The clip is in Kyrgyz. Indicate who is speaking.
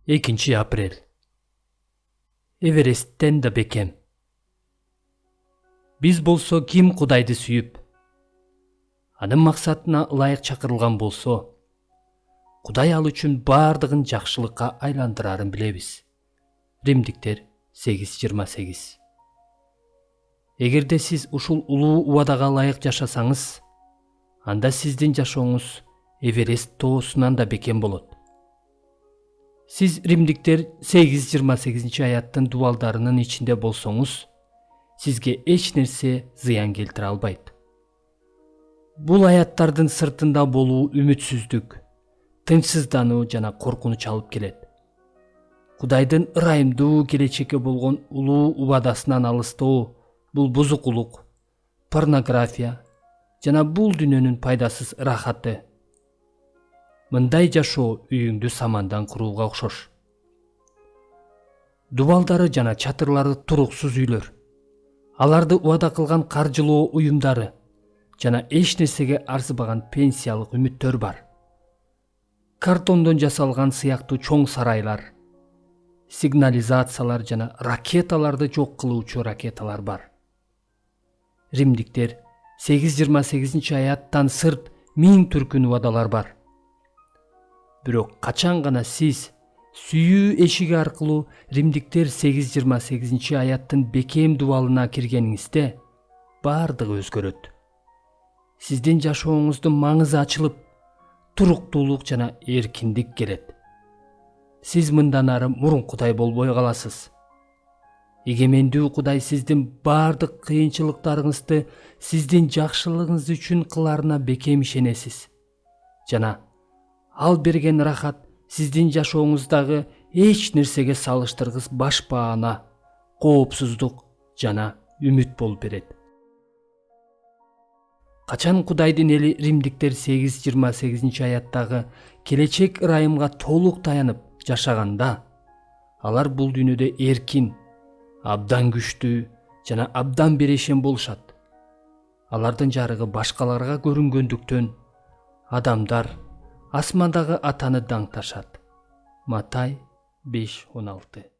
Speaker 1: 2-апрель. Эвересттен да бекем. Биз болсо ким Кудайды сүйүп, анын максатына ылайык чакырылган болсо, Кудай ал үчүн бардыгын жакшылыкка айландырарын билебиз. Римдиктер 8:28. Эгерде сиз ушул улуу убадага ылайык жашасаңыз, анда сиздин жашооңуз Эверест тоосунан да бекем болот. Сиз Римдиктер 8:28 аяттын дубалдарынын ичинде болсоңуз, сизге эч нерсе зыян келтире албайт. Бул аяттардын сыртында болуу үмүтсүздүк, тынчсыздануу жана коркунуч алып келет. Кудайдын ырайымдуу келечекке болгон улуу убадасынан алыстоо бул бузукулук, порнография жана бул дүйнөнүн пайдасыз рахаты. Мындай жашоо үйүңдү самандан курууга окшош. Дубалдары жана чатырлары туруксуз үйлөр, аларды убада кылган каржылоо уюмдары жана эч нерсеге арзыбаган пенсиялык үмүттөр бар. Картондон жасалган сыяктуу чоң сарайлар, сигнализациялар жана ракеталарды жок кылуучу ракеталар бар. Римдиктер 8:28 аяттан сырт 1000 түркүн убадалар бар. Бирок качан гана сиз сүйүү эшиги аркылуу Римдиктер 8:28 аяттын бекем дубалына киргениңизде бардыгы өзгөрөт. Сиздин жашооңуздун маңызы ачылып, туруктуулук жана эркиндик келет. Сиз мындан ары мурункудай болбой каласыз. Эгемендүү Кудай сиздин бардык кыйынчылыктарыңызды сиздин жакшылыгыңыз үчүн кыларына бекем ишенесиз. Жана ал берген рахат сиздин жашооңуздагы эч нерсеге салыштыргыс башпаана, коопсуздук жана үмүт болуп берет. Качан Кудайдын эли Римдиктер 8:28 аяттагы келечек ырайымга толук таянып жашаганда, алар бул дүйнөдө эркин, абдан күчтүү жана абдан берешен болушат. Алардын жарыгы башкаларга көрүнгөндүктөн адамдар асмандагы атаны даңташат. Матай 5:16.